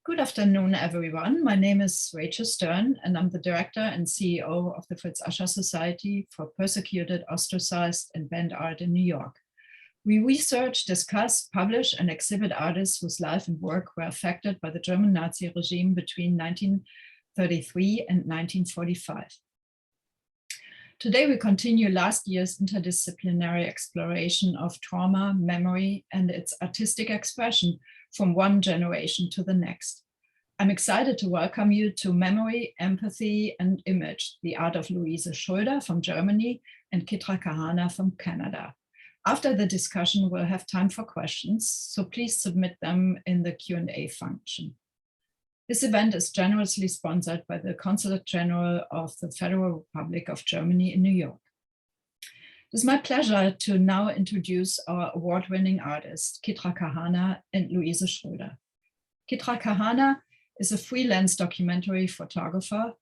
Good afternoon, everyone. My name is Rachel Stern, and I'm the director and CEO of the Fritz Ascher Society for Persecuted, Ostracized, and Banned Art in New York. We research, discuss, publish, and exhibit artists whose life and work were affected by the German Nazi regime between 1933 and 1945. Today, we continue last year's interdisciplinary exploration of trauma, memory, and its artistic expression from one generation to the next. I'm excited to welcome you to Memory, Empathy, and Image, the art of Luise Schroeder from Germany and Kitra Cahana from Canada. After the discussion, we'll have time for questions, so please submit them in the Q&A function. This event is generously sponsored by the Consulate General of the Federal Republic of Germany in New York. It is my pleasure to now introduce our award-winning artists, Kitra Cahana and Luise Schroeder. Kitra Cahana is a freelance documentary photographer,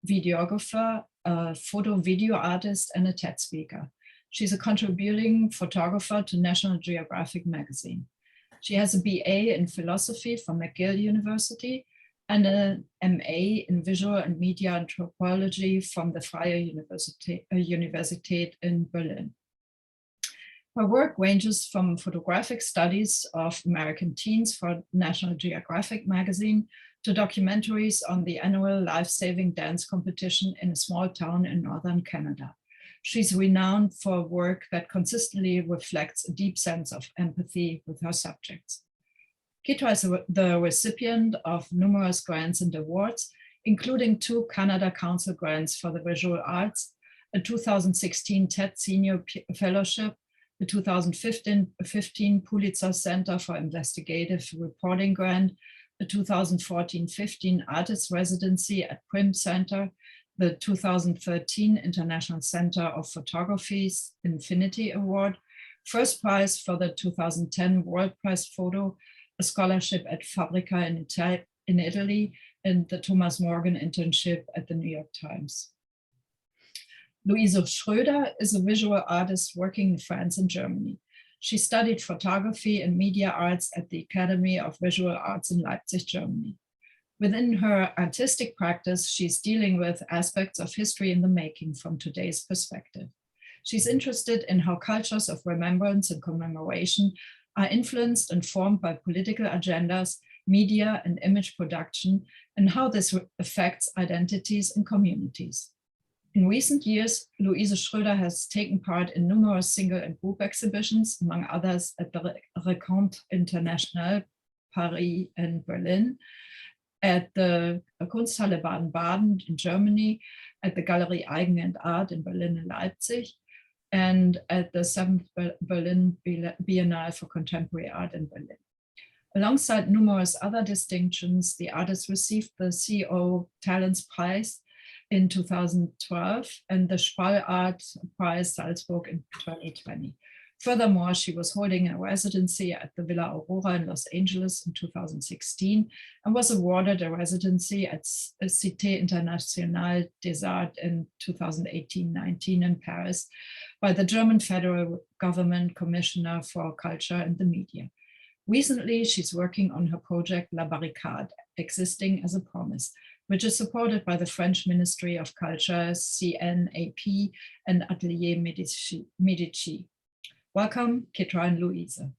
videographer, photo-video artist, and a TED speaker. She's a contributing photographer to National Geographic magazine. She has a BA in philosophy from McGill University and an MA in visual and media anthropology from the Freie Universität in Berlin. Her work ranges from photographic studies of American teens for National Geographic magazine to documentaries on the annual life-saving dance competition in a small town in northern Canada. She's renowned for work that consistently reflects a deep sense of empathy with her subjects. Kitra is the recipient of numerous grants and awards, including 2 Canada Council grants for the visual arts, a 2016 TED Senior Fellowship, the 2015 Pulitzer Center for Investigative Reporting grant, the 2014-15 Artist Residency at Prim Center, the 2013 International Center of Photography's Infinity Award, first prize for the 2010 World Press Photo, a scholarship at Fabrica in Italy, and the Thomas Morgan internship at the New York Times. Luise Schroeder is a visual artist working in France and Germany. She studied photography and media arts at the Academy of Visual Arts in Leipzig, Germany. Within her artistic practice, she's dealing with aspects of history in the making from today's perspective. She's interested in how cultures of remembrance and commemoration are influenced and formed by political agendas, media, and image production, and how this affects identities and communities. In recent years, Luise Schroeder has taken part in numerous single and group exhibitions, among others at the Rencontre Internationale, Paris and Berlin, at the Kunsthalle Baden-Baden in Germany, at the Galerie Eigen and Art in Berlin and Leipzig, and at the 7th Berlin Biennale for Contemporary Art in Berlin. Alongside numerous other distinctions, the artist received the CO Talents Prize in 2012 and the Spall Art Prize Salzburg in 2020. Furthermore, she was holding a residency at the Villa Aurora in Los Angeles in 2016 and was awarded a residency at Cité Internationale des Arts in 2018-19 in Paris by the German federal government Commissioner for Culture and the Media. Recently, she's working on her project La Barricade, Existing as a Promise, which is supported by the French Ministry of Culture, CNAP, and Atelier Medici. Welcome, Kitra and Luise.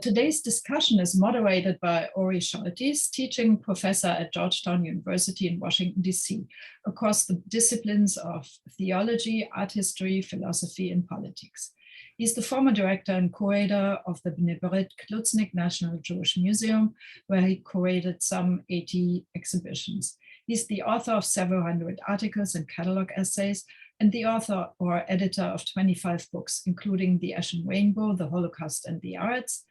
Today's discussion is moderated by Ori Scholtes, teaching professor at Georgetown University in Washington, D.C., across the disciplines of theology, art history, philosophy, and politics. He's the former director and curator of the Bnei Klutznik National Jewish Museum, where he curated some 80 exhibitions. He's the author of several hundred articles and catalog essays, and the author or editor of 25 books, including The Ashen Rainbow, The Holocaust and the Arts,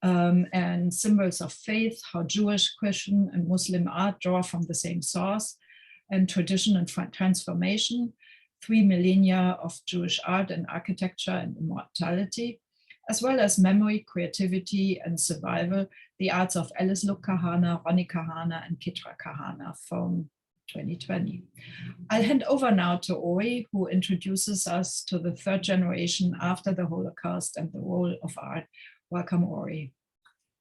and Symbols of Faith, How Jewish, Christian, and Muslim Art Draw from the Same Source, and Tradition and Transformation, 3 Millennia of Jewish Art and Architecture and Immortality, as well as Memory, Creativity, and Survival, The Arts of Alice Luke Cahana, Ronnie Cahana, and Kitra Cahana from 2020. I'll hand over now to Ori, who introduces us to the third generation after the Holocaust and the role of art. Welcome, Ori.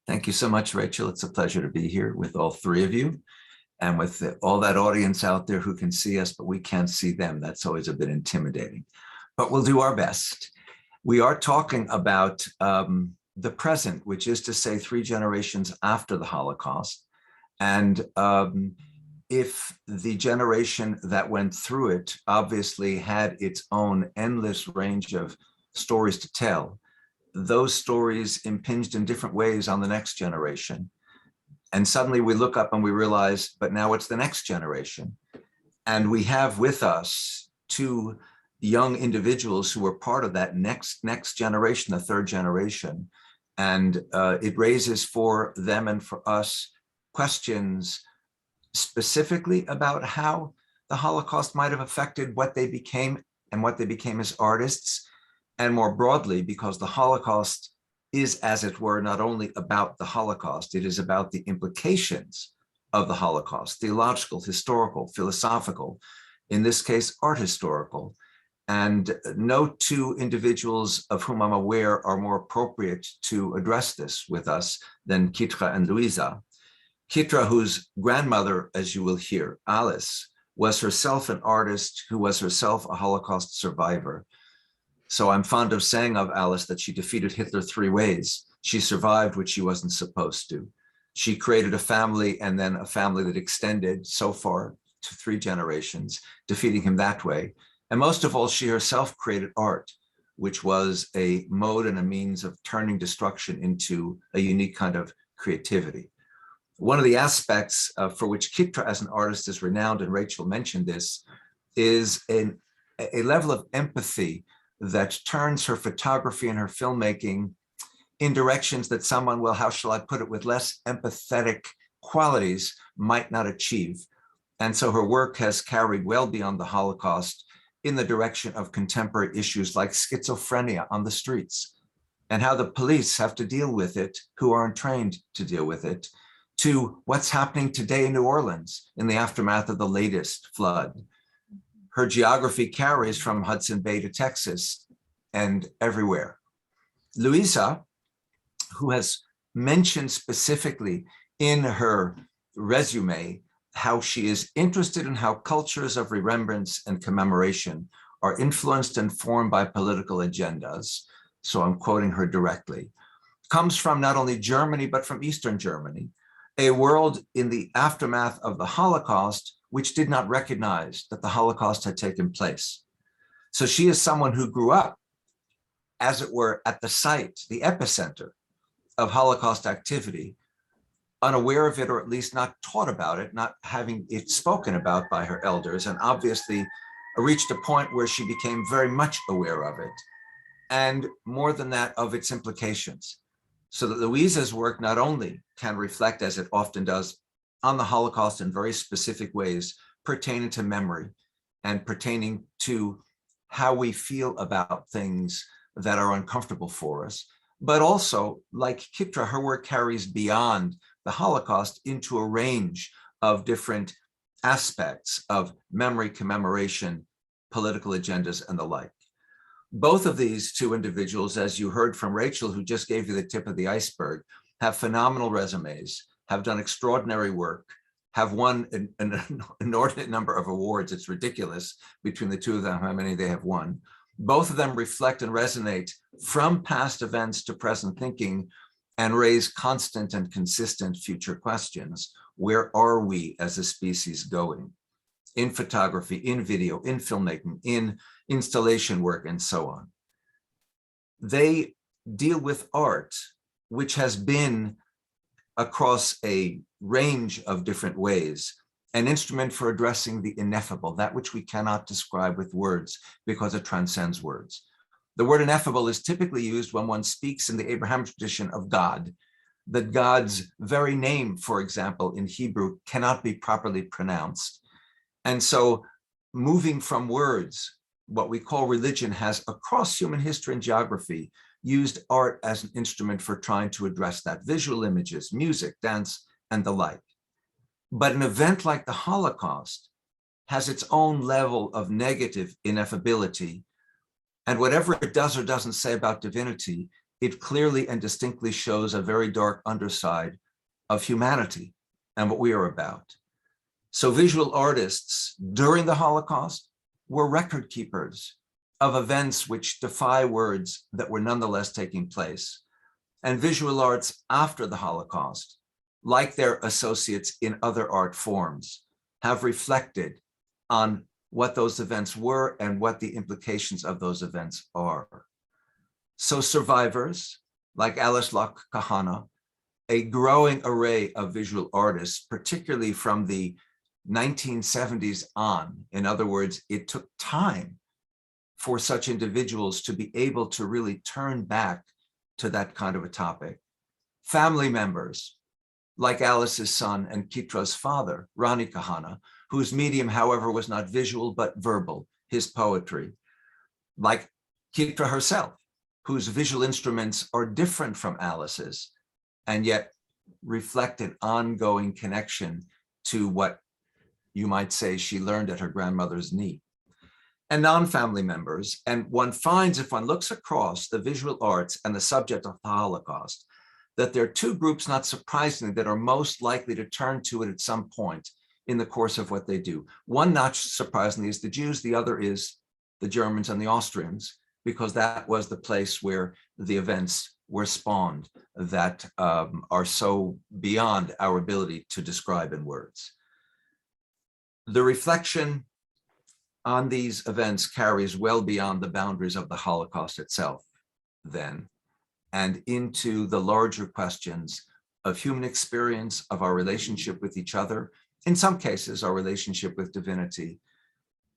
Thank you so much, Rachel. It's a pleasure to be here with all three of you and with all that audience out there who can see us, but we can't see them. That's always a bit intimidating, but we'll do our best. We are talking about the present, which is to say 3 generations after the Holocaust. And if the generation that went through it obviously had its own endless range of stories to tell, those stories impinged in different ways on the next generation. And suddenly we look up and we realize, but now it's the next generation. And we have with us 2 young individuals who were part of that next generation, the 3rd generation. And it raises for them and for us questions specifically about how the Holocaust might have affected what they became and what they became as artists, and more broadly, because the Holocaust is, as it were, not only about the Holocaust, it is about the implications of the Holocaust, theological, historical, philosophical, in this case, art historical. And no 2 individuals of whom I'm aware are more appropriate to address this with us than Kitra and Luise. Kitra, whose grandmother, as you will hear, Alice, was herself an artist who was herself a Holocaust survivor. So I'm fond of saying of Alice that she defeated Hitler 3 ways. She survived what she wasn't supposed to. She created a family, and then a family that extended so far to 3 generations, defeating him that way. And most of all, she herself created art, which was a mode and a means of turning destruction into a unique kind of creativity. One of the aspects for which Kitra as an artist is renowned, and Rachel mentioned this, is a level of empathy that turns her photography and her filmmaking in directions that someone, well, how shall I put it, with less empathetic qualities might not achieve. And so her work has carried well beyond the Holocaust in the direction of contemporary issues like schizophrenia on the streets and how the police have to deal with it, who aren't trained to deal with it, to what's happening today in New Orleans in the aftermath of the latest flood. Her geography carries from Hudson Bay to Texas and everywhere. Luise, who has mentioned specifically in her resume how she is interested in how cultures of remembrance and commemoration are influenced and formed by political agendas, so I'm quoting her directly, comes from not only Germany, but from Eastern Germany, a world in the aftermath of the Holocaust which did not recognize that the Holocaust had taken place. So she is someone who grew up, as it were, at the site, the epicenter of Holocaust activity, unaware of it, or at least not taught about it, not having it spoken about by her elders, and obviously reached a point where she became very much aware of it, and more than that, of its implications. So that Luise's work not only can reflect, as it often does, on the Holocaust in very specific ways pertaining to memory and pertaining to how we feel about things that are uncomfortable for us, but also, like Kitra, her work carries beyond the Holocaust into a range of different aspects of memory, commemoration, political agendas, and the like. Both of these 2 individuals, as you heard from Rachel, who just gave you the tip of the iceberg, have phenomenal resumes, have done extraordinary work, have won an inordinate number of awards. It's ridiculous between the 2 of them how many they have won. Both of them reflect and resonate from past events to present thinking and raise constant and consistent future questions. Where are we as a species going? In photography, in video, in filmmaking, in installation work, and so on. They deal with art, which has been, across a range of different ways, an instrument for addressing the ineffable, that which we cannot describe with words because it transcends words. The word ineffable is typically used when one speaks in the Abrahamic tradition of God, that God's very name, for example, in Hebrew, cannot be properly pronounced. And so moving from words, what we call religion has, across human history and geography, used art as an instrument for trying to address that, visual images, music, dance, and the like. But an event like the Holocaust has its own level of negative ineffability, and whatever it does or doesn't say about divinity, it clearly and distinctly shows a very dark underside of humanity and what we are about. So visual artists during the Holocaust were record keepers of events which defy words that were nonetheless taking place. And visual arts after the Holocaust, like their associates in other art forms, have reflected on what those events were and what the implications of those events are. So survivors like Alice Kahana, a growing array of visual artists, particularly from the 1970s on. In other words, it took time for such individuals to be able to really turn back to that kind of a topic. Family members like Alice's son and Kitra's father, Rani Cahana, whose medium, however, was not visual but verbal, his poetry. Like Kitra herself, whose visual instruments are different from Alice's, and yet reflect an ongoing connection to what you might say she learned at her grandmother's knee. And non-family members, and one finds, if one looks across the visual arts and the subject of the Holocaust, that there are two groups, not surprisingly, that are most likely to turn to it at some point in the course of what they do. One, not surprisingly, is the Jews. The other is the Germans and the Austrians, because that was the place where the events were spawned that are so beyond our ability to describe in words. The reflection on these events carries well beyond the boundaries of the Holocaust itself, then, and into the larger questions of human experience, of our relationship with each other, in some cases, our relationship with divinity.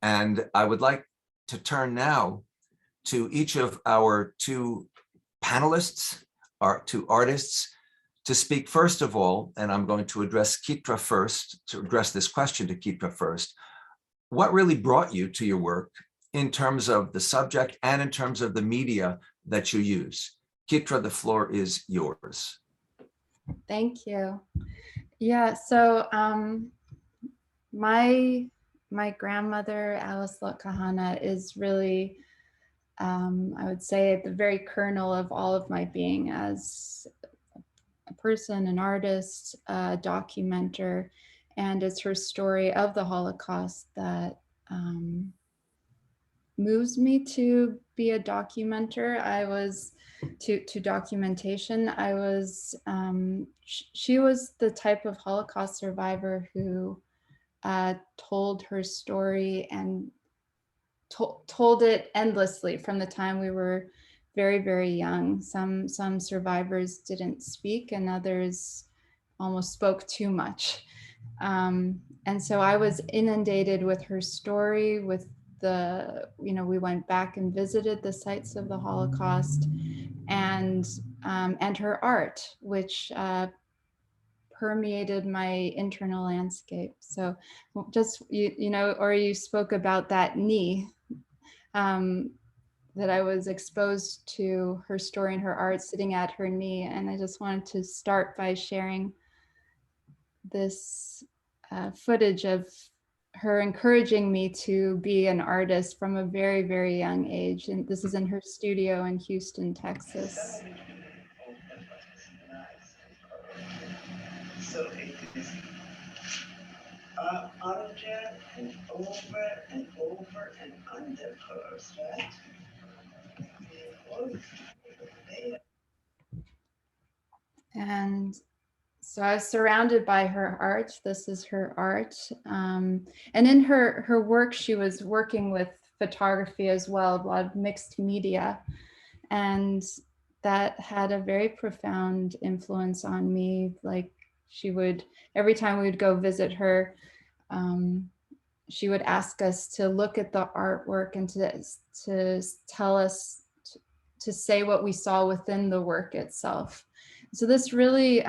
And I would like to turn now to each of our two panelists, our two artists, to speak first of all, and I'm going to address Kitra first, to address this question to Kitra first. What really brought you to your work in terms of the subject and in terms of the media that you use? Kitra, the floor is yours. Thank you. Yeah, so my grandmother, Alice Kahana, is really, I would say, at the very kernel of all of my being as a person, an artist, a documenter, and it's her story of the Holocaust that moves me to be a documenter. I was to documentation. I was she was the type of Holocaust survivor who told her story and told it endlessly from the time we were very, very young. Some survivors didn't speak and others almost spoke too much. And so I was inundated with her story, with we went back and visited the sites of the Holocaust, and her art, which permeated my internal landscape. So just, you spoke about that knee, that I was exposed to her story and her art sitting at her knee. And I just wanted to start by sharing this footage of her encouraging me to be an artist from a very, very young age. And this is in her studio in Houston, Texas. So it is out of there and over and over and under hers, right? And so I was surrounded by her art. This is her art. And in her work, she was working with photography as well, a lot of mixed media. And that had a very profound influence on me. Like she would, every time we would go visit her, she would ask us to look at the artwork and to tell us, to say what we saw within the work itself. So this really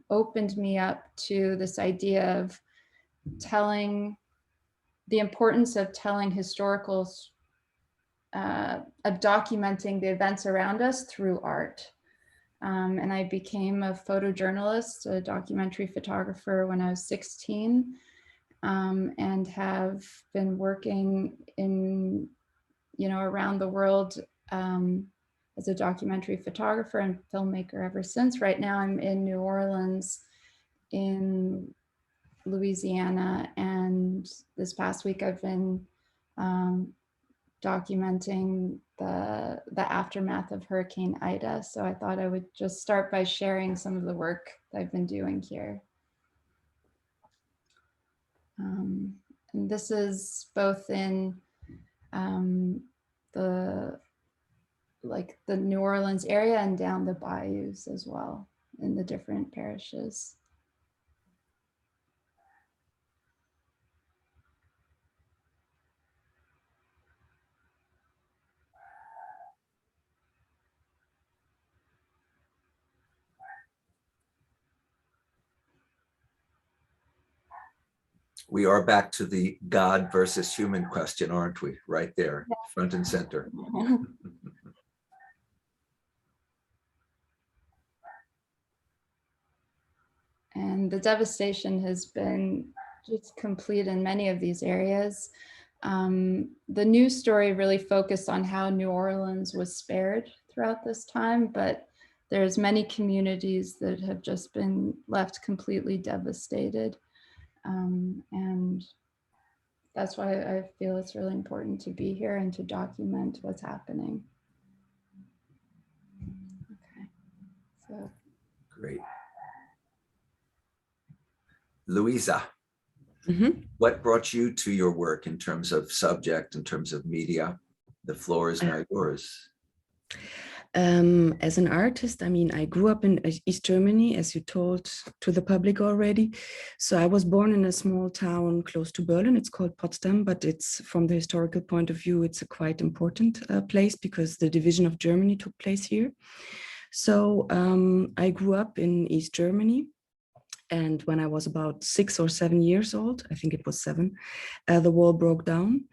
opened me up to this idea of the importance of telling historical, of documenting the events around us through art. And I became a photojournalist, a documentary photographer when I was 16, and have been working in, around the world, as a documentary photographer and filmmaker ever since. Right now I'm in New Orleans, in Louisiana, and this past week I've been documenting the aftermath of Hurricane Ida. So I thought I would just start by sharing some of the work that I've been doing here. And this is both in the New Orleans area and down the bayous as well in the different parishes. We are back to the God versus human question, aren't we? Right there, front and center. And the devastation has been just complete in many of these areas. The news story really focused on how New Orleans was spared throughout this time, but there's many communities that have just been left completely devastated. And that's why I feel it's really important to be here and to document what's happening. Okay, so. Great. Luisa, Mm-hmm. what brought you to your work in terms of subject, in terms of media? The floor is now yours. As an artist, I mean, I grew up in East Germany, as you told to the public already. So I was born in a small town close to Berlin. It's called Potsdam, but it's from the historical point of view, it's a quite important place because the division of Germany took place here. So I grew up in East Germany. And when I was about 6 or 7 years old, I think it was 7, the wall broke down.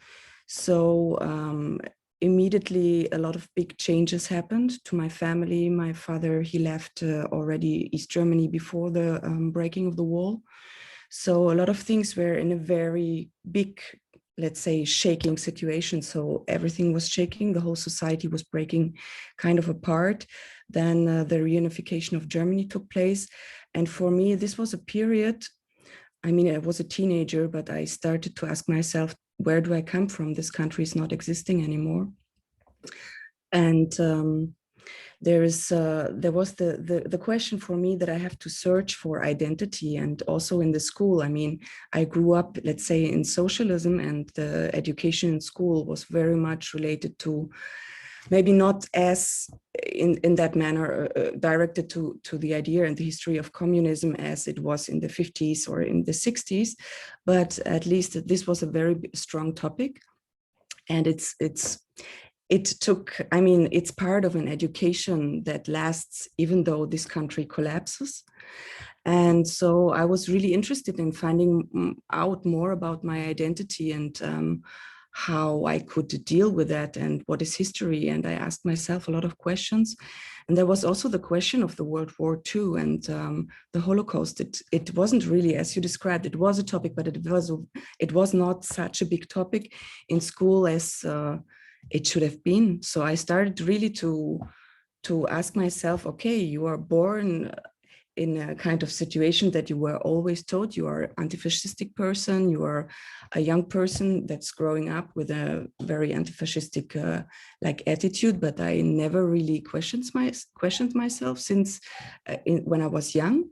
So immediately a lot of big changes happened to my family. My father, he left already East Germany before the breaking of the wall. So a lot of things were in a very big, let's say, shaking situation. So everything was shaking. The whole society was breaking kind of apart. Then the reunification of Germany took place. And for me, this was a period, I mean, I was a teenager, but I started to ask myself, where do I come from? This country is not existing anymore. And there was the question for me that I have to search for identity. And also in the school, I mean, I grew up, let's say, in socialism, and the education in school was very much related to, maybe not as in that manner directed to the idea and the history of communism as it was in the 50s or in the 60s, but at least this was a very strong topic. And it took, I mean, it's part of an education that lasts even though this country collapses. And so I was really interested in finding out more about my identity and how I could deal with that and what is history. And I asked myself a lot of questions. And there was also the question of the World War II and the Holocaust. It wasn't really, as you described, it was a topic, but it was not such a big topic in school as it should have been. So I started really to ask myself, okay, you are born in a kind of situation that you were always told you are an anti-fascistic person, you are a young person that's growing up with a very anti-fascistic like attitude, but I never really questioned myself since when I was young.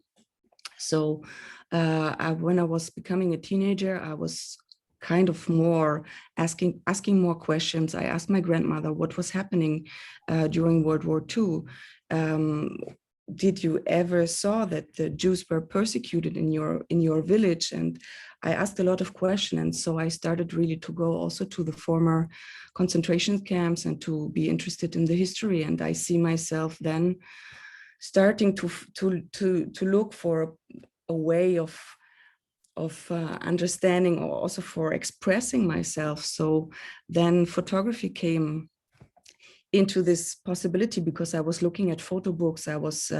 So when I was becoming a teenager, I was kind of more asking more questions. I asked my grandmother what was happening during World War II. Did you ever saw that the Jews were persecuted in your village? And I asked a lot of questions. And so I started really to go also to the former concentration camps and to be interested in the history. And I see myself then starting to look for a way of understanding, or also for expressing myself. So then photography came into this possibility because I was looking at photo books. I was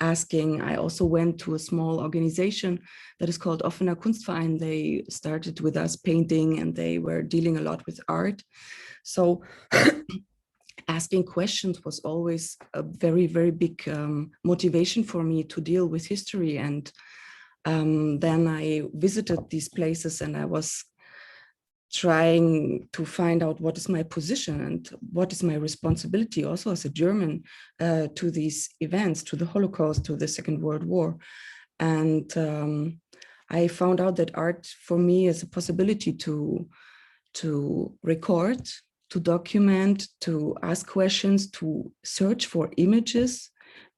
asking, I also went to a small organization that is called Offener Kunstverein. They started with us painting and they were dealing a lot with art. So asking questions was always a very, very big motivation for me to deal with history. And then I visited these places and I was trying to find out what is my position and what is my responsibility also as a German to these events, to the Holocaust, to the Second World War. And I found out that art for me is a possibility to record, to document, to ask questions, to search for images,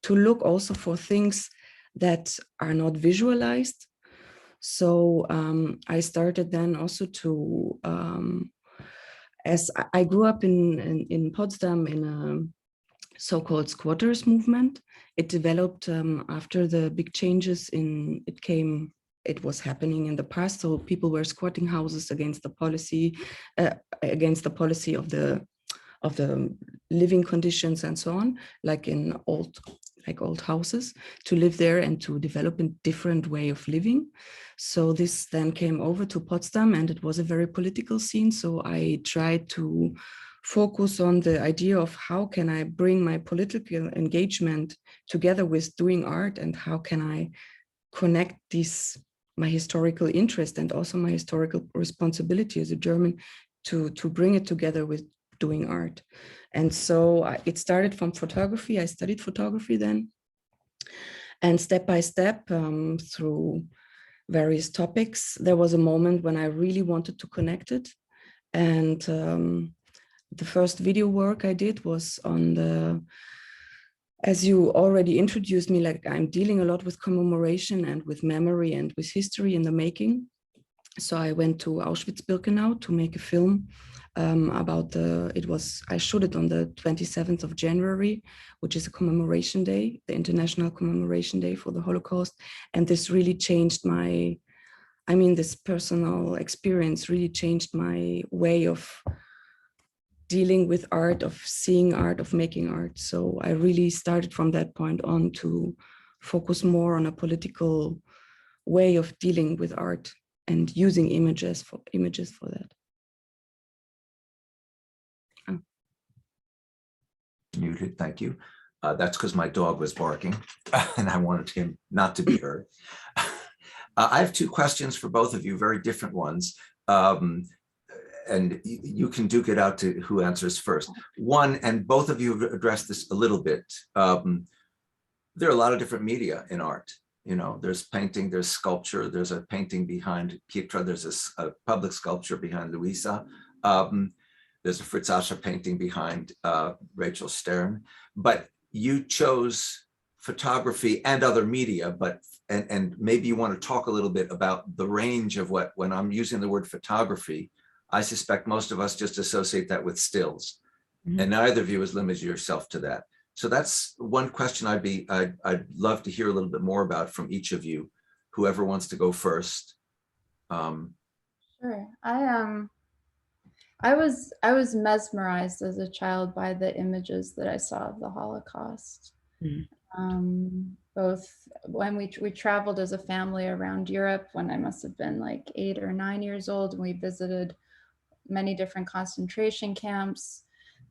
to look also for things that are not visualized. So I started then also to, as I grew up in Potsdam in a so-called squatters movement. It developed after the big changes it was happening in the past. So people were squatting houses against the policy of the living conditions and so on, like in old houses, to live there and to develop a different way of living. So this then came over to Potsdam, and it was a very political scene. So I tried to focus on the idea of how can I bring my political engagement together with doing art, and how can I connect my historical interest and also my historical responsibility as a German to bring it together with doing art. And so it started from photography. I studied photography then, and step by step through various topics, there was a moment when I really wanted to connect it. And the first video work I did was on as you already introduced me, like I'm dealing a lot with commemoration and with memory and with history in the making. So I went to Auschwitz-Birkenau to make a film about I shot it on the 27th of January, which is a commemoration day, the International Commemoration Day for the Holocaust. And this really changed this personal experience really changed my way of dealing with art, of seeing art, of making art. So I really started from that point on to focus more on a political way of dealing with art and using images for that. Oh. Muted, thank you. That's because my dog was barking and I wanted him not to be heard. I have two questions for both of you, very different ones. And you can duke it out to who answers first. One, and both of you have addressed this a little bit. There are a lot of different media in art. You know, there's painting, there's sculpture, there's a painting behind Kitra, there's a public sculpture behind Luise. There's a Fritz Ascher painting behind Rachel Stern. But you chose photography and other media, and maybe you want to talk a little bit about the range of when I'm using the word photography, I suspect most of us just associate that with stills, and neither of you has limited yourself to that. So that's one question I'd love to hear a little bit more about from each of you, whoever wants to go first. Sure. I was mesmerized as a child by the images that I saw of the Holocaust. Both when we traveled as a family around Europe, when I must have been like 8 or 9 years old, and we visited many different concentration camps,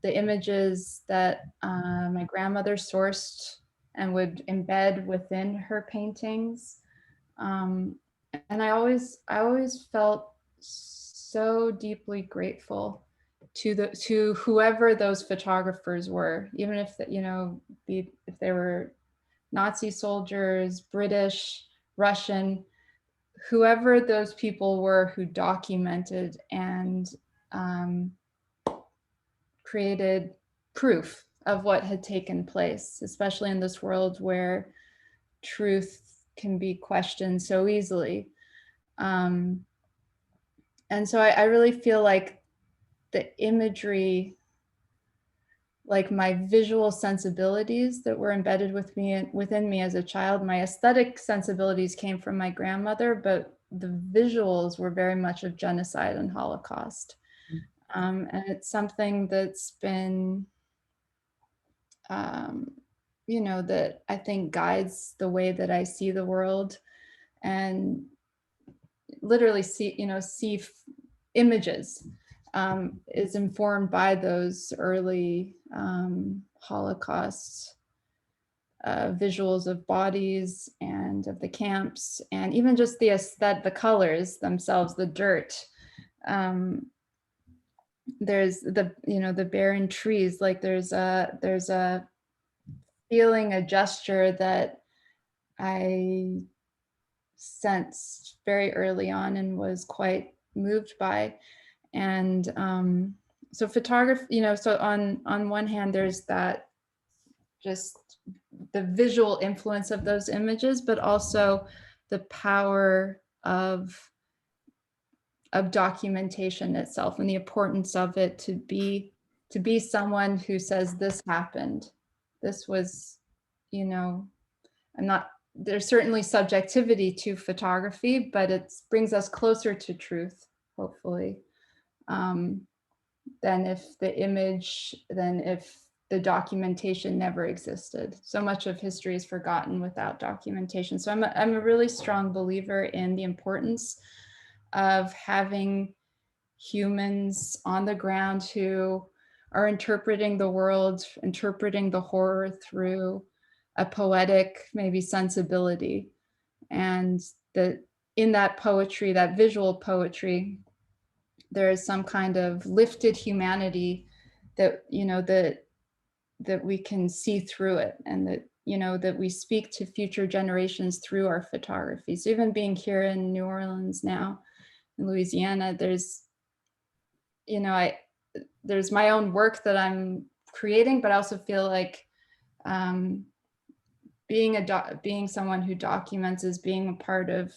the images that my grandmother sourced and would embed within her paintings. And I always felt so deeply grateful to whoever those photographers were, even if if they were Nazi soldiers, British, Russian, whoever those people were who documented and created proof of what had taken place, especially in this world where truth can be questioned so easily. And so I really feel like the imagery, like my visual sensibilities that were embedded within me as a child, my aesthetic sensibilities came from my grandmother, but the visuals were very much of genocide and Holocaust. And it's something that's been, that I think guides the way that I see the world, and literally see images. is informed by those early Holocaust visuals of bodies and of the camps, and even just the colors themselves, the dirt. There's the barren trees, like there's a feeling, a gesture that I sensed very early on and was quite moved by. And so photography, so on one hand, there's that just the visual influence of those images, but also the power of documentation itself and the importance of it to be someone who says this happened. This was, there's certainly subjectivity to photography, but it brings us closer to truth, hopefully, than if the documentation never existed. So much of history is forgotten without documentation. So I'm a really strong believer in the importance of having humans on the ground who are interpreting the world, interpreting the horror through a poetic, maybe, sensibility. And that in that poetry, that visual poetry, there is some kind of lifted humanity that, that we can see through it, and that, that we speak to future generations through our photography. So even being here in New Orleans now, in Louisiana, there's my own work that I'm creating, but I also feel like being someone who documents is being a part of,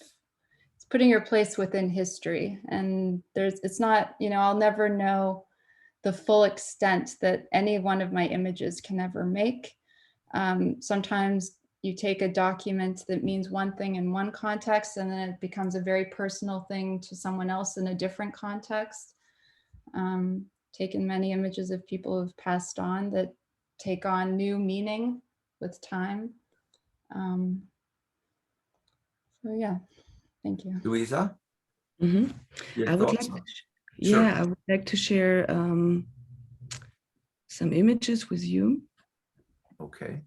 it's putting your place within history. And it's not, I'll never know the full extent that any one of my images can ever make. Sometimes you take a document that means one thing in one context, and then it becomes a very personal thing to someone else in a different context. Taken many images of people who've passed on that take on new meaning with time. So yeah, thank you. Luisa? Mm-hmm. I would like to share some images with you. Okay.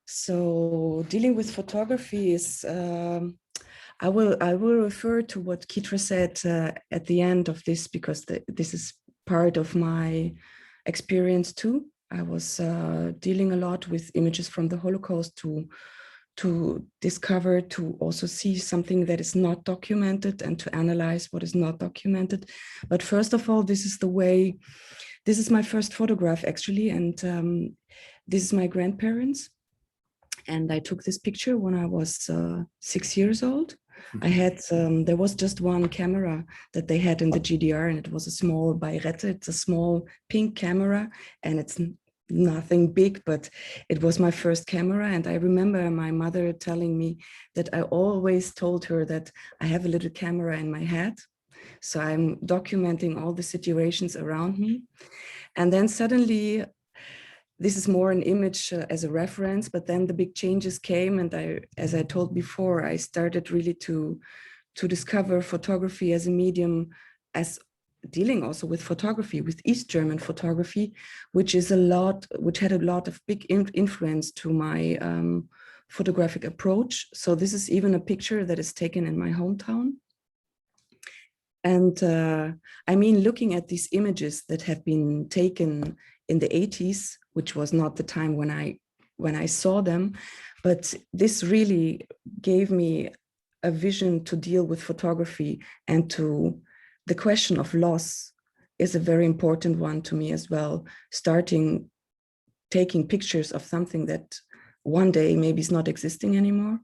So dealing with photography is, I will refer to what Kitra said at the end of this, because this is part of my experience too. I was dealing a lot with images from the Holocaust to discover, to also see something that is not documented and to analyze what is not documented. But first of all, this is my first photograph actually, and this is my grandparents. And I took this picture when I was 6 years old. I had, there was just one camera that they had in the GDR, and it was a small Beset. It's a small pink camera, and it's nothing big, but it was my first camera. And I remember my mother telling me that I always told her that I have a little camera in my head. So I'm documenting all the situations around me. And then suddenly, this is more an image as a reference, but then the big changes came, and as I told before, I started really to discover photography as a medium, as dealing also with photography, with East German photography, which had a lot of big influence to my photographic approach. So this is even a picture that is taken in my hometown. And I mean, looking at these images that have been taken in the 80s, which was not the time when I saw them, but this really gave me a vision to deal with photography, and to the question of loss is a very important one to me as well. Starting taking pictures of something that one day maybe is not existing anymore.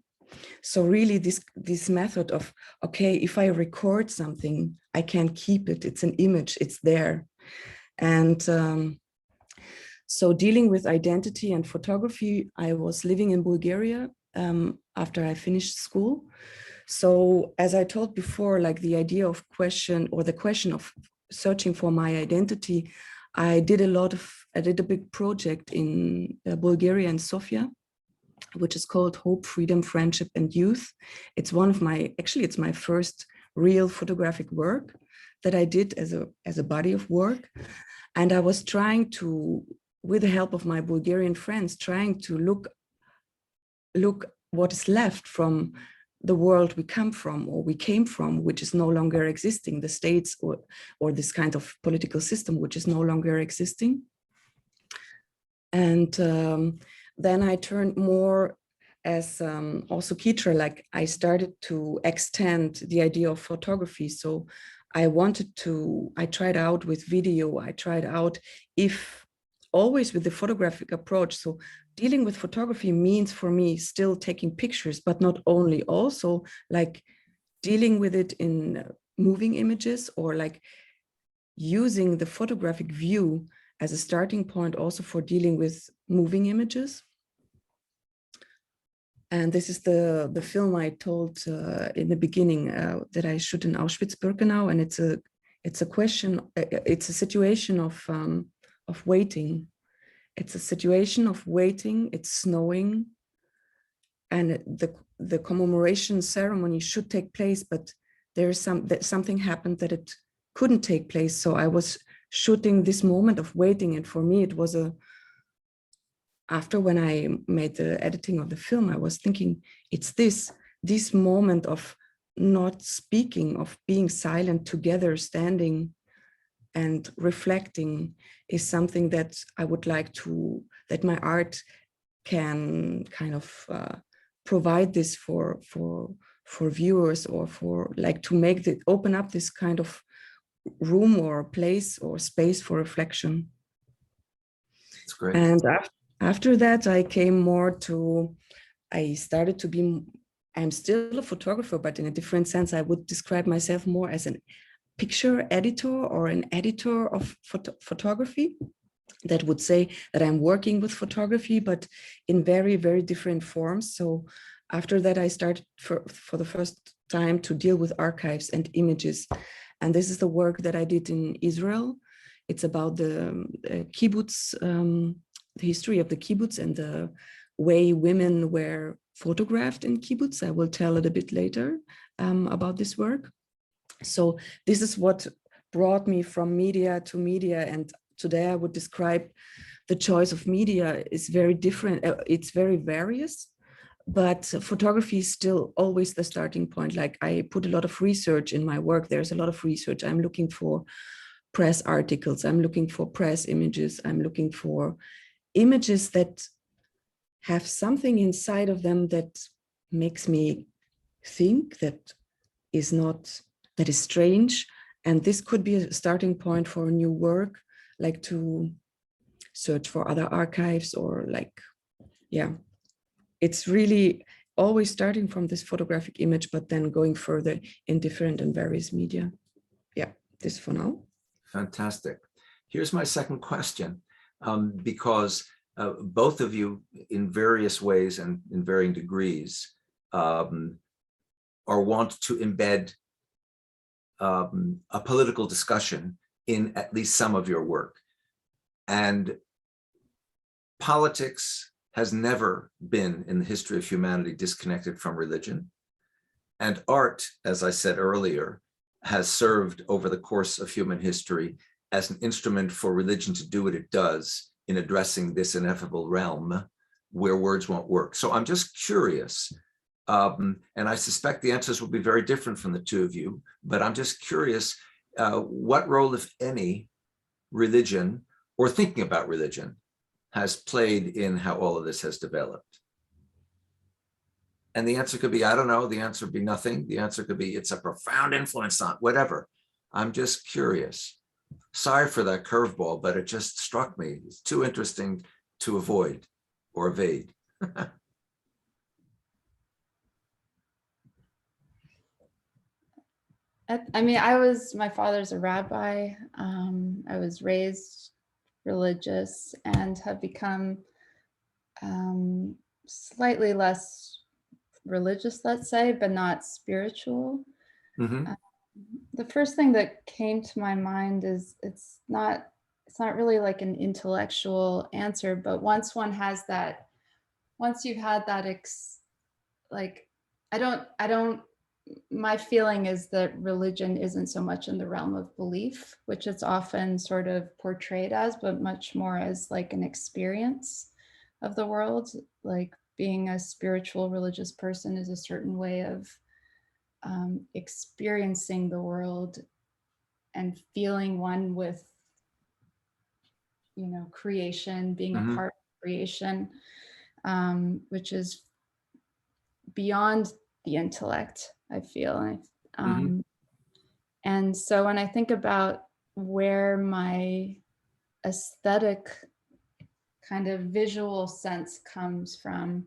So really this method of, okay, if I record something, I can keep it, it's an image, it's there. And so dealing with identity and photography, I was living in Bulgaria after I finished school. So as I told before, like the idea of the question of searching for my identity, I did a big project in Bulgaria and Sofia, which is called Hope, Freedom, Friendship, and Youth. It's it's my first real photographic work that I did as a body of work. And I was trying to, with the help of my Bulgarian friends, trying to look what is left from the world we come from, or we came from, which is no longer existing, the states or this kind of political system, which is no longer existing. And then I turned more as also Kitra, like I started to extend the idea of photography. So I tried out with video, I tried out always with the photographic approach. So dealing with photography means for me still taking pictures, but not only, also like dealing with it in moving images, or like using the photographic view as a starting point also for dealing with moving images. And this is the film I told in the beginning that I shoot in Auschwitz-Birkenau, and it's a situation of waiting. It's a situation of waiting. It's snowing, and the commemoration ceremony should take place, but something happened that it couldn't take place. So I was shooting this moment of waiting, and for me it was after when I made the editing of the film, I was thinking, it's this moment of not speaking, of being silent together, standing and reflecting, is something that I would like that my art can kind of provide this for viewers, or for like to open up this kind of room or place or space for reflection. That's great. And after that, I started to be, I'm still a photographer, but in a different sense. I would describe myself more as a picture editor or an editor of photography. That would say that I'm working with photography, but in very, very different forms. So after that, I started for the first time to deal with archives and images. And this is the work that I did in Israel. It's about the kibbutz, the history of the kibbutz and the way women were photographed in kibbutz. I will tell it a bit later about this work. So this is what brought me from media to media. And today I would describe the choice of media is very different. It's very various, but photography is still always the starting point. Like I put a lot of research in my work. There's a lot of research. I'm looking for press articles. I'm looking for press images. I'm looking for images that have something inside of them that makes me think, that is strange. And this could be a starting point for a new work, like to search for other archives, or like, yeah, it's really always starting from this photographic image, but then going further in different and various media. Yeah, this for now. Fantastic. Here's my second question, because both of you in various ways and in varying degrees want to embed a political discussion in at least some of your work. And politics has never been in the history of humanity disconnected from religion. And art, as I said earlier, has served over the course of human history as an instrument for religion to do what it does in addressing this ineffable realm where words won't work. So I'm just curious, and I suspect the answers will be very different from the two of you, but I'm just curious, what role, if any, religion or thinking about religion has played in how all of this has developed? And the answer could be, I don't know. The answer would be nothing. The answer could be, it's a profound influence on whatever. I'm just curious. Sorry for that curveball, but it just struck me. It's too interesting to avoid or evade. I mean, my father's a rabbi. I was raised religious and have become slightly less religious, let's say, but not spiritual. Mm-hmm. The first thing that came to my mind is it's it's not really like an intellectual answer, but once one has that, once you've had that like, I don't, my feeling is that religion isn't so much in the realm of belief, which it's often sort of portrayed as, but much more as like an experience of the world. Like being a spiritual religious person is a certain way of experiencing the world and feeling one with, you know, creation, being a part of creation, which is beyond the intellect, I feel. And so when I think about where my aesthetic kind of visual sense comes from,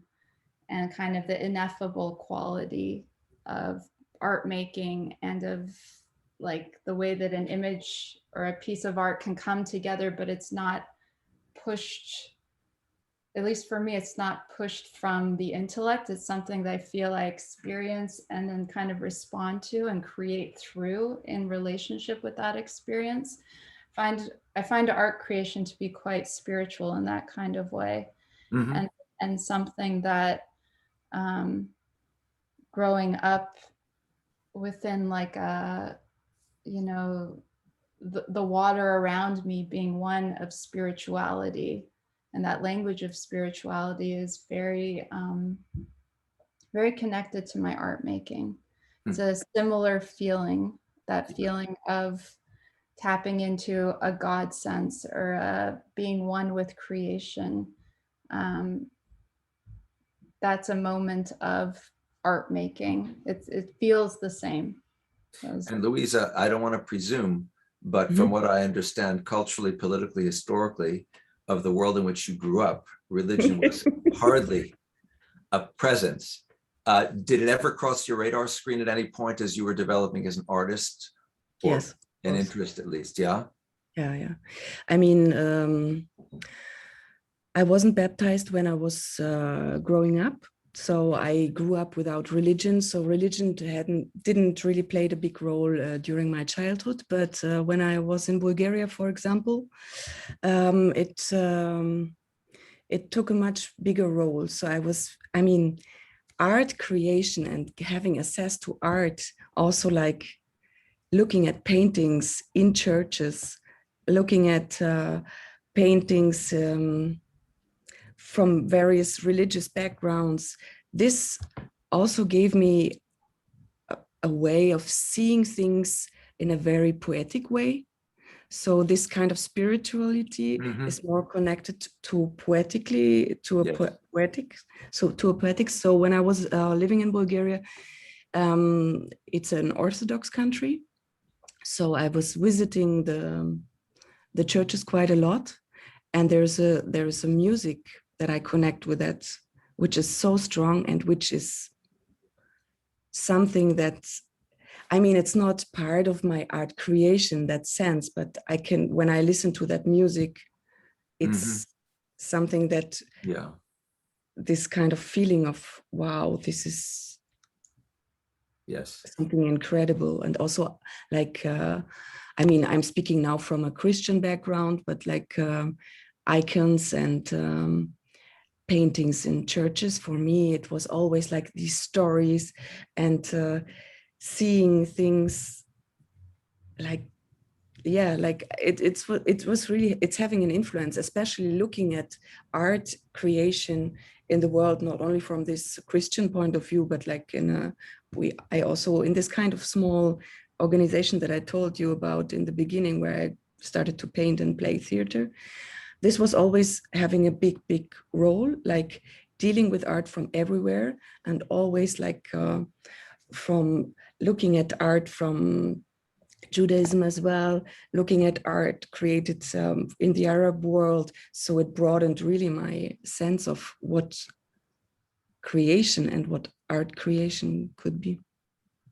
and kind of the ineffable quality of art making and of like the way that an image or a piece of art can come together, but it's not pushed, at least for me, it's not pushed from the intellect. It's something that I feel I experience and then kind of respond to and create through in relationship with that experience. I find art creation to be quite spiritual in that kind of way, and something that growing up within like a, you know, the water around me being one of spirituality, and that language of spirituality is very very connected to my art making. It's a similar feeling, that feeling of tapping into a God sense or being one with creation. That's a moment of art making. It feels the same. And Luise, I don't want to presume, but from what I understand culturally, politically, historically, of the world in which you grew up, religion was hardly a presence. Did it ever cross your radar screen at any point as you were developing as an artist? Or Yes. an interest at least, yeah? Yeah. I mean, I wasn't baptized when I was growing up. So I grew up without religion. So religion didn't really play a big role during my childhood. But when I was in Bulgaria, for example, it took a much bigger role. So I mean, art creation and having access to art, also like looking at paintings in churches, looking at paintings from various religious backgrounds. This also gave me a way of seeing things in a very poetic way. So this kind of spirituality is more connected to poetic. So when I was living in Bulgaria, it's an Orthodox country. So I was visiting the churches quite a lot. And there's a music that I connect with, that which is so strong and which is something that, I mean, it's not part of my art creation, that sense, but I can, when I listen to that music, it's something that, this kind of feeling of, wow, this is something incredible. And also like, I mean, I'm speaking now from a Christian background, but like icons and paintings in churches, for me, it was always like these stories and seeing things like, like it was really, it's having an influence, especially looking at art creation in the world, not only from this Christian point of view, but like I also, in this kind of small organization that I told you about in the beginning, where I started to paint and play theater, this was always having a big role, like dealing with art from everywhere, and always like from looking at art from Judaism as well, looking at art created in the Arab world. So it broadened really my sense of what creation and what art creation could be.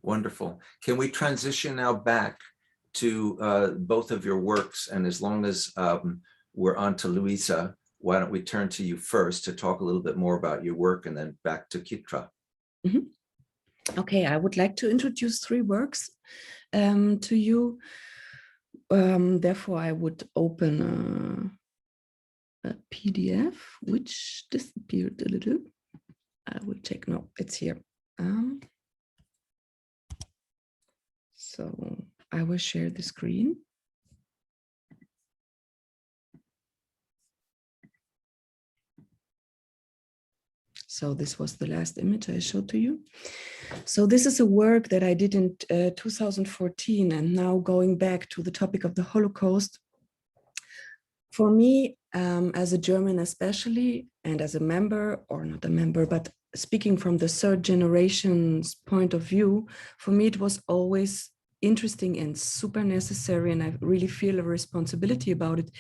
Wonderful. Can we transition now back to both of your works? And as long as we're on to Luise, why don't we turn to you first to talk a little bit more about your work, and then back to Kitra. Okay, I would like to introduce 3 works to you. therefore, I would open a PDF, which disappeared a little. I will check. No, it's here. So I will share the screen. So this was the last image I showed to you. So this is a work that I did in 2014, and now going back to the topic of the Holocaust. For me, as a German especially, and as a member, or not a member, but speaking from the third generation's point of view, for me it was always interesting and super necessary, and I really feel a responsibility about it,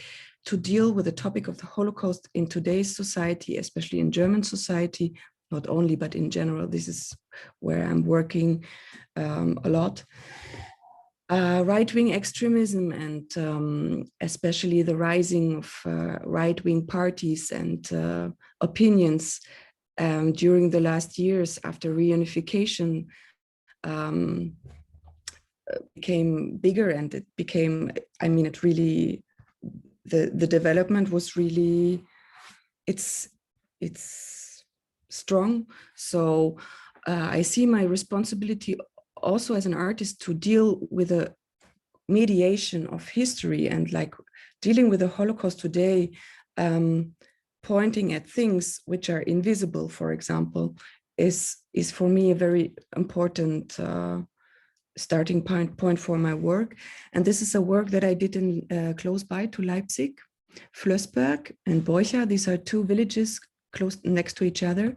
to deal with the topic of the Holocaust in today's society, especially in German society, not only, but in general. This is where I'm working a lot. Right-wing extremism and especially the rising of right-wing parties and opinions during the last years after reunification became bigger, and it became, I mean, it really, the development was really, it's strong. So I see my responsibility also as an artist to deal with a mediation of history, and like dealing with the Holocaust today, pointing at things which are invisible, for example, is for me a very important starting point for my work. And this is a work that I did in close by to Leipzig, Flößberg and Borcha. These are two villages close next to each other.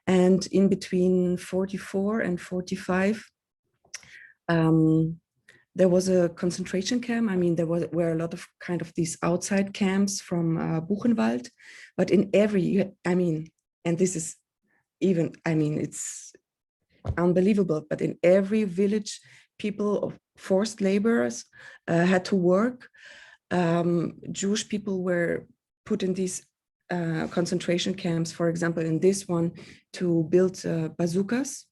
And in between 44 and 45, there was a concentration camp. I mean, there were a lot of kind of these outside camps from Buchenwald, but in every, I mean, and this is even, I mean, it's unbelievable, but in every village, people of forced laborers had to work. Jewish people were put in these concentration camps, for example, in this one, to build bazookas.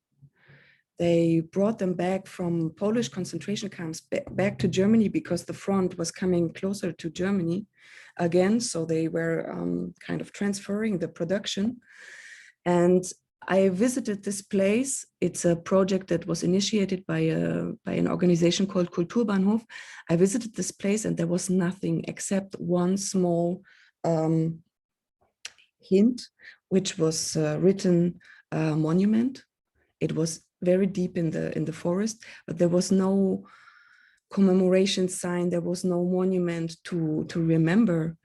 They brought them back from Polish concentration camps back to Germany because the front was coming closer to Germany again. So they were kind of transferring the production. And I visited this place. It's a project that was initiated by an organization called Kulturbahnhof. I visited this place and there was nothing except one small hint, which was written monument. It was very deep in the forest, but there was no commemoration sign. There was no monument to remember.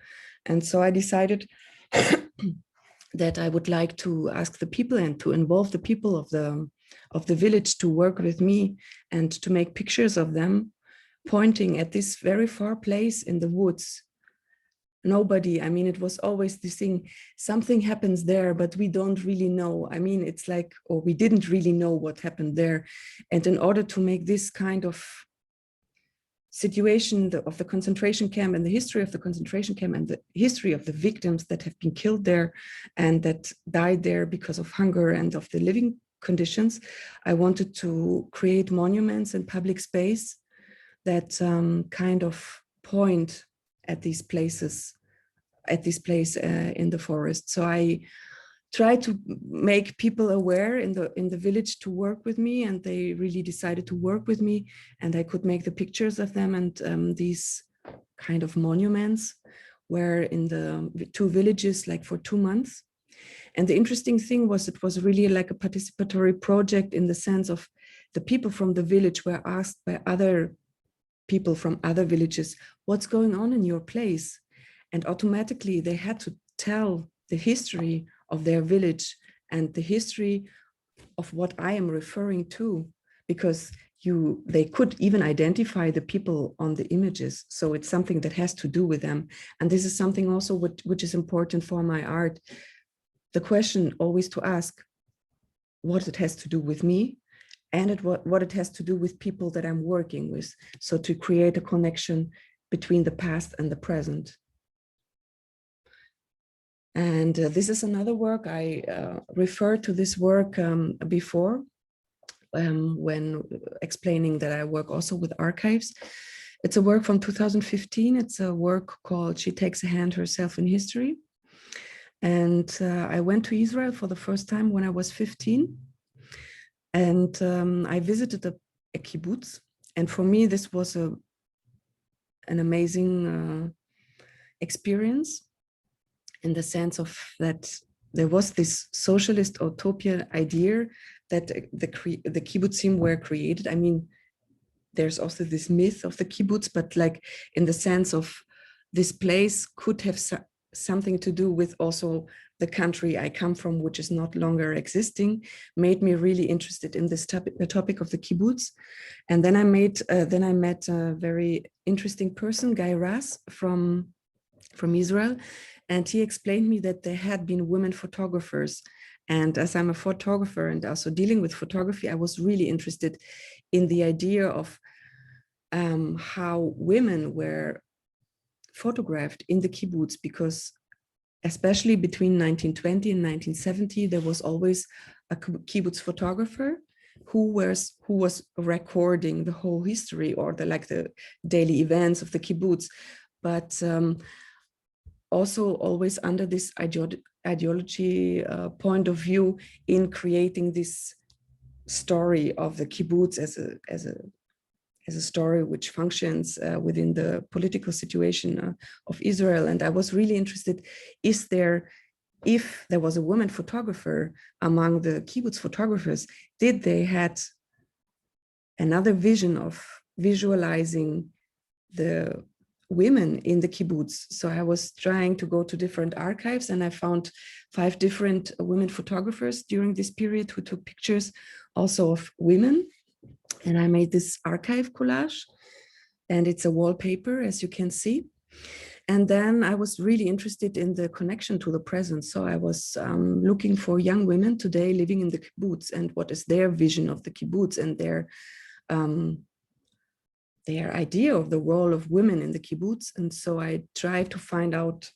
And so I decided that I would like to ask the people and to involve the people of the village to work with me and to make pictures of them, pointing at this very far place in the woods. Nobody, I mean, it was always this thing, something happens there, but we don't really know. I mean, it's like, or we didn't really know what happened there. And in order to make this kind of situation of the concentration camp and the history of the concentration camp and the history of the victims that have been killed there and that died there because of hunger and of the living conditions, I wanted to create monuments and public space that kind of point at these places, at this place in the forest. So I try to make people aware in the village to work with me, and they really decided to work with me, and I could make the pictures of them. And these kind of monuments were in the two villages like for 2 months. And the interesting thing was, it was really like a participatory project in the sense of the people from the village were asked by other people from other villages, what's going on in your place? And automatically they had to tell the history of their village and the history of what I am referring to, because they could even identify the people on the images. So it's something that has to do with them. And this is something also which is important for my art. The question always to ask what it has to do with me, and what it has to do with people that I'm working with. So to create a connection between the past and the present. And this is another work. I referred to this work before when explaining that I work also with archives. It's a work from 2015. It's a work called She Takes a Hand Herself in History. And I went to Israel for the first time when I was 15. And I visited a kibbutz. And for me, this was an amazing experience, in the sense of that there was this socialist utopia idea that the kibbutzim were created. I mean, there's also this myth of the kibbutz, but like in the sense of this place could have something to do with also the country I come from, which is not longer existing, made me really interested in this topic of the kibbutz. And then I met a very interesting person, Guy Raz from Israel, and he explained me that there had been women photographers. And as I'm a photographer and also dealing with photography, I was really interested in the idea of how women were photographed in the kibbutz, because especially between 1920 and 1970, there was always a kibbutz photographer who was recording the whole history or the daily events of the kibbutz, but also always under this ideology point of view in creating this story of the kibbutz as a story which functions within the political situation of Israel. And I was really interested, if there was a woman photographer among the kibbutz photographers, did they had another vision of visualizing the women in the kibbutz? So I was trying to go to different archives, and I found 5 different women photographers during this period who took pictures also of women. And I made this archive collage, and it's a wallpaper, as you can see. And then I was really interested in the connection to the present. So I was looking for young women today living in the kibbutz, and what is their vision of the kibbutz and their idea of the role of women in the kibbutz. And so I tried to find out,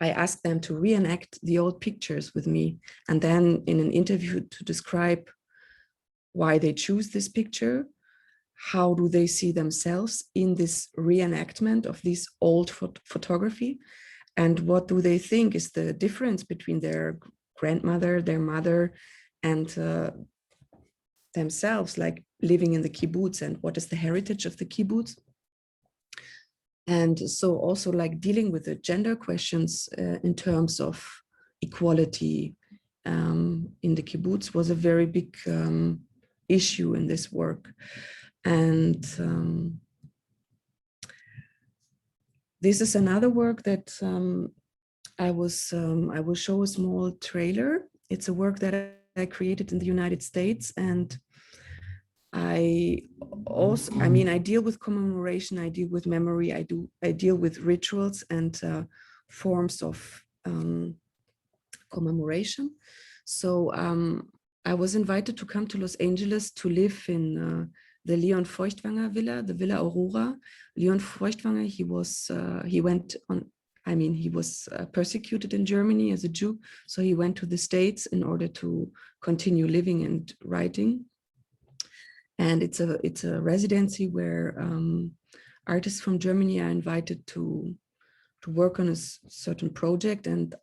I asked them to reenact the old pictures with me, and then in an interview to describe why they choose this picture, how do they see themselves in this reenactment of this old photography, and what do they think is the difference between their grandmother, their mother, and themselves, like living in the kibbutz, and what is the heritage of the kibbutz. And so also like dealing with the gender questions in terms of equality in the kibbutz was a very big issue in this work. And this is another work that I will show a small trailer. It's a work that I created in the United States, and I deal with commemoration, I deal with memory, I deal with rituals and forms of commemoration. So I was invited to come to Los Angeles to live in the Leon Feuchtwanger villa, the Villa Aurora. Leon Feuchtwanger, he was persecuted in Germany as a Jew, so he went to the States in order to continue living and writing. And it's a residency where artists from Germany are invited to work on a certain project. And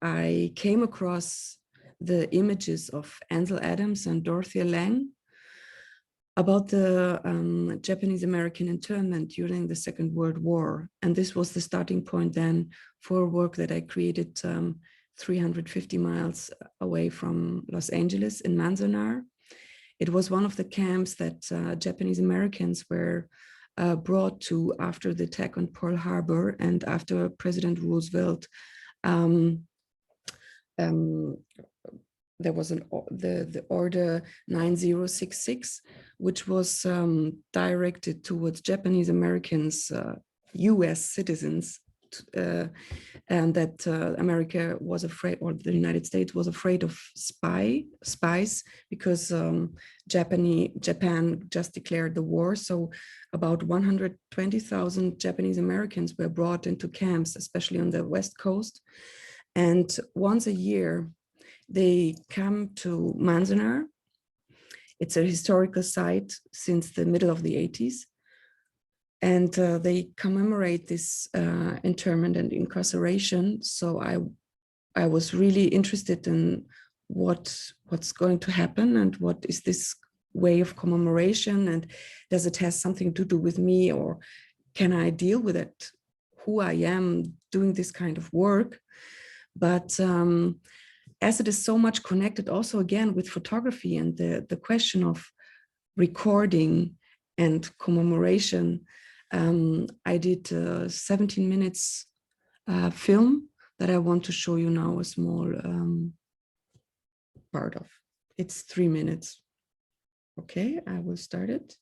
I came across the images of Ansel Adams and Dorothea Lange about the Japanese American internment during the Second World War. And this was the starting point then for work that I created 350 miles away from Los Angeles in Manzanar. It was one of the camps that Japanese Americans were brought to after the attack on Pearl Harbor and after President Roosevelt. There was the order 9066, which was directed towards Japanese Americans, US citizens, and that America was afraid, or the United States was afraid of spies, because Japan just declared the war. So about 120,000 Japanese Americans were brought into camps, especially on the West Coast. And once a year, they come to Manzanar. It's a historical site since the middle of the 80s. And they commemorate this internment and incarceration. So I was really interested in what's going to happen and what is this way of commemoration, and does it have something to do with me, or can I deal with it, who I am doing this kind of work. But as it is so much connected also again with photography and the question of recording and commemoration, I did 17 minutes film that I want to show you now, a small part of. It's 3 minutes. Okay, I will start it.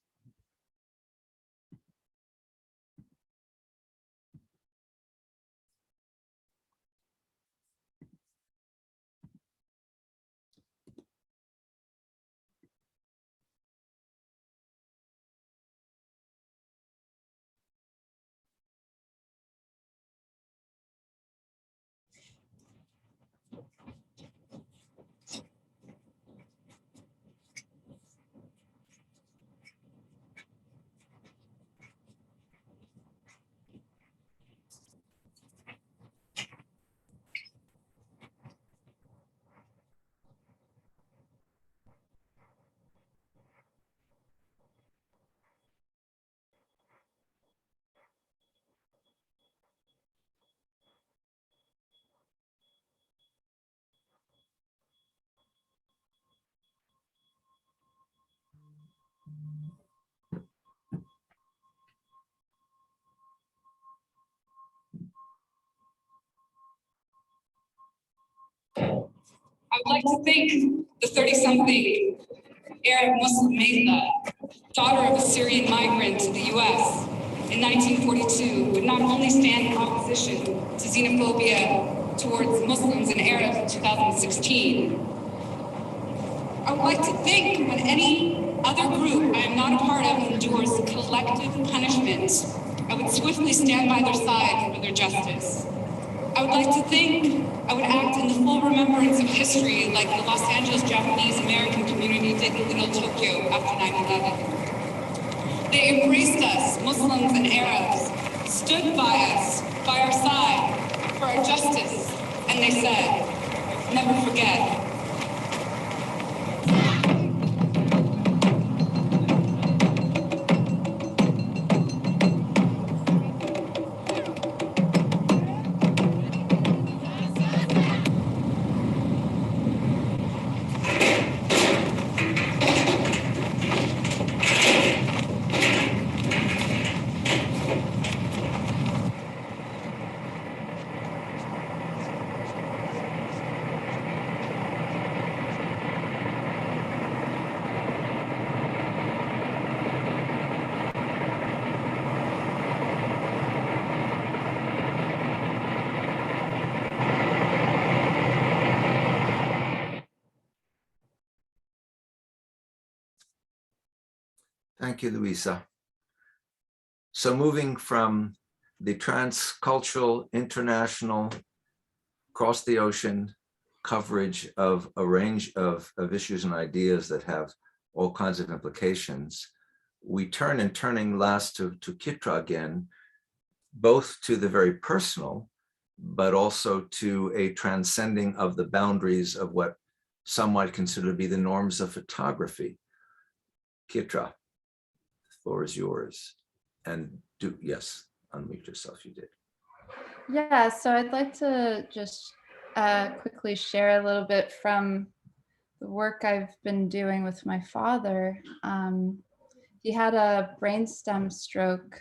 I would like to thank the 30-something Arab Muslim Mesa, daughter of a Syrian migrant to the US in 1942, would not only stand in opposition to xenophobia towards Muslims and Arabs in 2016. I would like to thank when any other group I am not a part of endures collective punishment, I would swiftly stand by their side for their justice. I would like to think I would act in the full remembrance of history like the Los Angeles Japanese American community did in Little Tokyo after 9/11. They embraced us, Muslims and Arabs, stood by us, by our side, for our justice, and they said, never forget. Thank you, Luisa. So moving from the transcultural, international, across the ocean coverage of a range of issues and ideas that have all kinds of implications, we turn, and turning last to Kitra again, both to the very personal, but also to a transcending of the boundaries of what some might consider to be the norms of photography. Kitra, the floor is yours. And yes, unmute yourself, you did. Yeah, so I'd like to just quickly share a little bit from the work I've been doing with my father. He had a brainstem stroke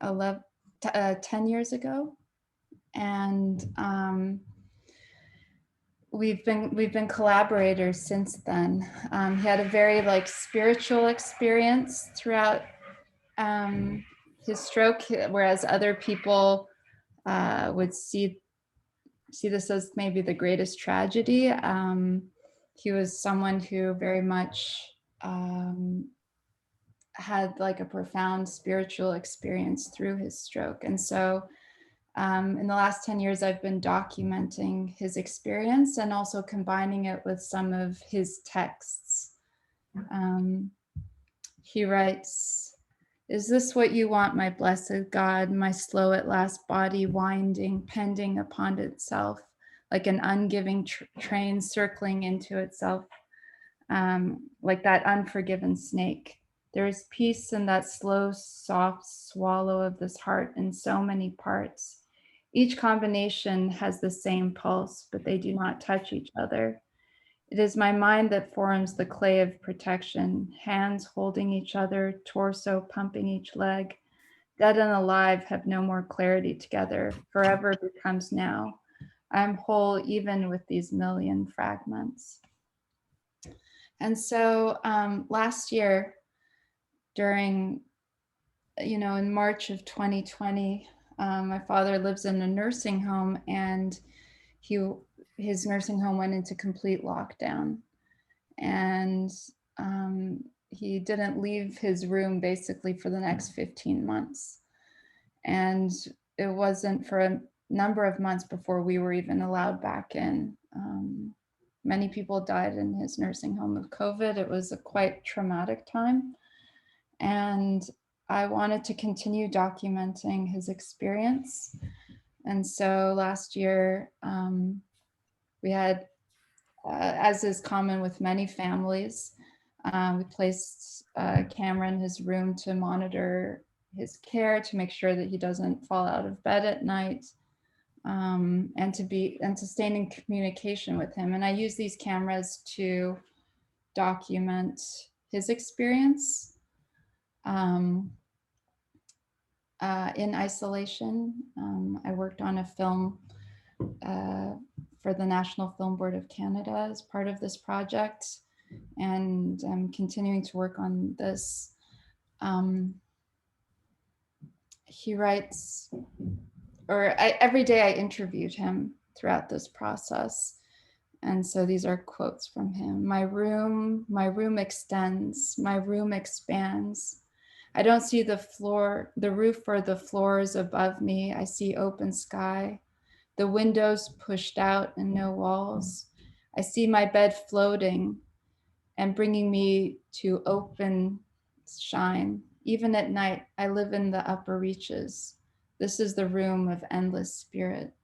10 years ago, and we've been collaborators since then. He had a very spiritual experience throughout his stroke, whereas other people would see this as maybe the greatest tragedy. He was someone who very much had a profound spiritual experience through his stroke. And so in the last 10 years, I've been documenting his experience and also combining it with some of his texts. He writes, Is this what you want, my blessed God, my slow at last body winding, pending upon itself, like an ungiving train circling into itself, like that unforgiven snake. There is peace in that slow, soft swallow of this heart in so many parts. Each combination has the same pulse, but they do not touch each other. It is my mind that forms the clay of protection, hands holding each other, torso pumping each leg. Dead and alive have no more clarity together. Forever becomes now. I am whole even with these million fragments. And so last year, during, in March of 2020, my father lives in a nursing home, and his nursing home went into complete lockdown. And he didn't leave his room basically for the next 15 months. And it wasn't for a number of months before we were even allowed back in. Many people died in his nursing home of COVID. It was a quite traumatic time. And I wanted to continue documenting his experience. And so last year, we had, as is common with many families, we placed a camera in his room to monitor his care, to make sure that he doesn't fall out of bed at night, and to stay in communication with him. And I use these cameras to document his experience in isolation. I worked on a film for the National Film Board of Canada as part of this project, and I'm continuing to work on this. He writes, every day I interviewed him throughout this process. And so these are quotes from him. My room extends, my room expands. I don't see the floor, the roof or the floors above me. I see open sky, the windows pushed out and no walls. I see my bed floating and bringing me to open shine. Even at night, I live in the upper reaches. This is the room of endless spirit.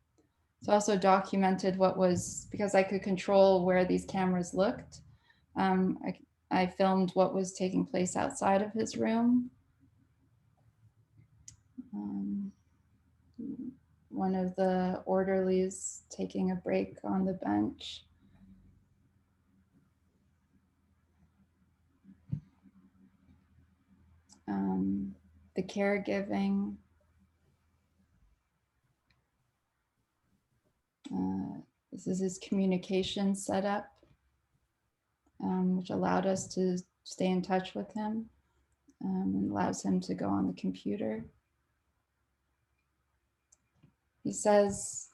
So also documented what was, because I could control where these cameras looked. I filmed what was taking place outside of his room. One of the orderlies taking a break on the bench. The caregiving. This is his communication setup, which allowed us to stay in touch with him, and allows him to go on the computer. He says,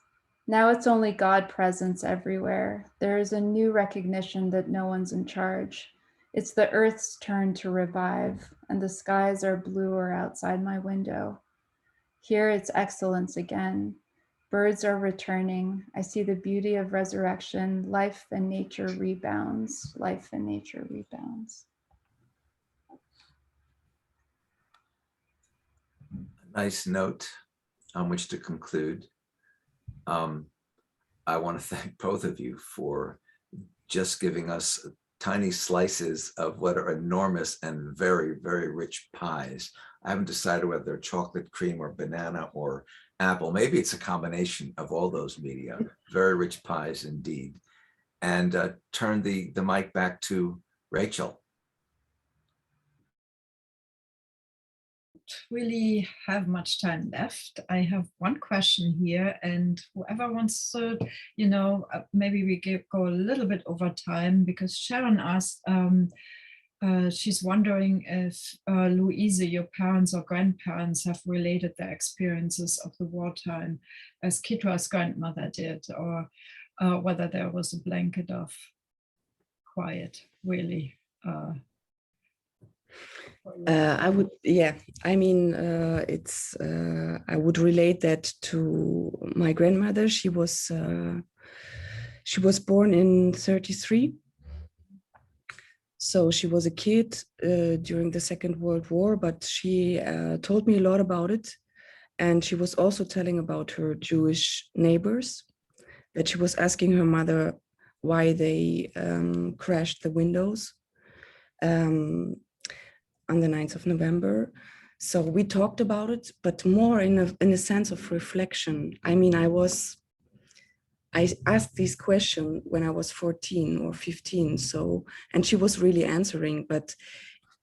now it's only God presence everywhere. There is a new recognition that no one's in charge. It's the earth's turn to revive, and the skies are bluer outside my window. Here it's excellence again. Birds are returning. I see the beauty of resurrection. Life and nature rebounds. Life and nature rebounds. A nice note on which to conclude. I want to thank both of you for just giving us tiny slices of what are enormous and very, very rich pies. I haven't decided whether they're chocolate cream or banana or apple. Maybe it's a combination of all those media. Very rich pies indeed. And turn the mic back to Rachel. Really have much time left. I have one question here, and whoever wants to, maybe we go a little bit over time, because Sharon asked, she's wondering if Luise, your parents or grandparents, have related their experiences of the wartime as Kitra's grandmother did, or whether there was a blanket of quiet, really. I would, I would relate that to my grandmother. She was born in 1933. So she was a kid during the Second World War, but she told me a lot about it. And she was also telling about her Jewish neighbors, that she was asking her mother why they crashed the windows on the 9th of November. So we talked about it, but more in a sense of reflection. I mean, I asked this question when I was 14 or 15, so, and she was really answering, but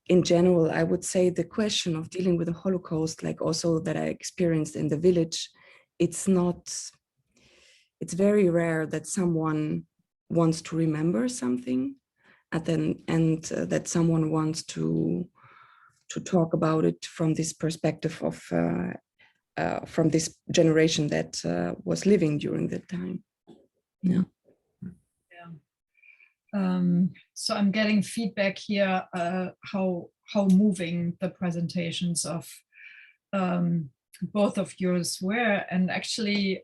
in general, I would say the question of dealing with the Holocaust, like also that I experienced in the village, it's very rare that someone wants to remember something and that someone wants to talk about it from this perspective of, from this generation that was living during that time. Yeah. So I'm getting feedback here how moving the presentations of both of yours were, and actually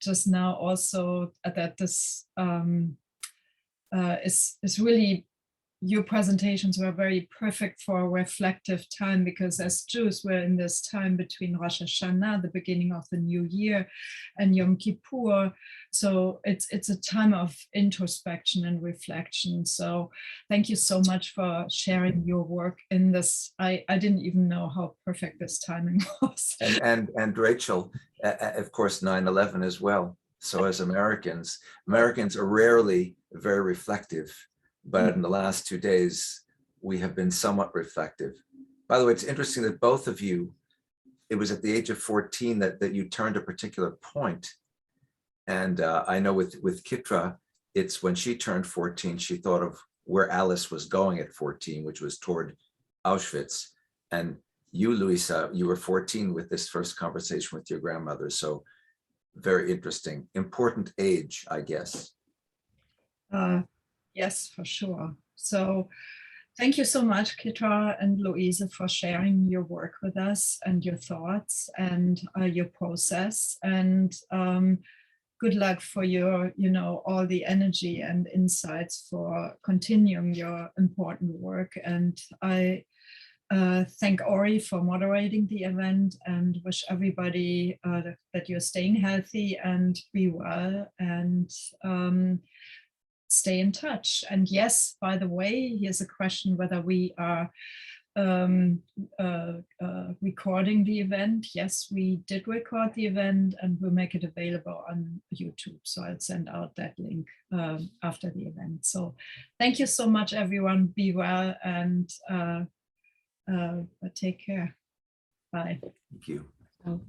just now also that this is really, your presentations were very perfect for a reflective time, because as Jews we're in this time between Rosh Hashanah, the beginning of the new year, and Yom Kippur. So it's a time of introspection and reflection. So thank you so much for sharing your work in this. I didn't even know how perfect this timing was. And Rachel, of course, 9/11 as well. So as Americans are rarely very reflective. But in the last 2 days, we have been somewhat reflective. By the way, it's interesting that both of you, it was at the age of 14 that you turned a particular point. And I know with Kitra, it's when she turned 14, she thought of where Alice was going at 14, which was toward Auschwitz. And you, Luise, you were 14 with this first conversation with your grandmother. So very interesting, important age, I guess. Yes, for sure. So thank you so much, Kitra and Luise, for sharing your work with us and your thoughts and your process. And good luck for your, all the energy and insights for continuing your important work. And I thank Ori for moderating the event, and wish everybody that you're staying healthy and be well, and stay in touch. And yes, by the way, here's a question whether we are recording the event. Yes, we did record the event, and we'll make it available on YouTube. So I'll send out that link after the event. So thank you so much, everyone. Be well, and take care. Bye. Thank you. Oh.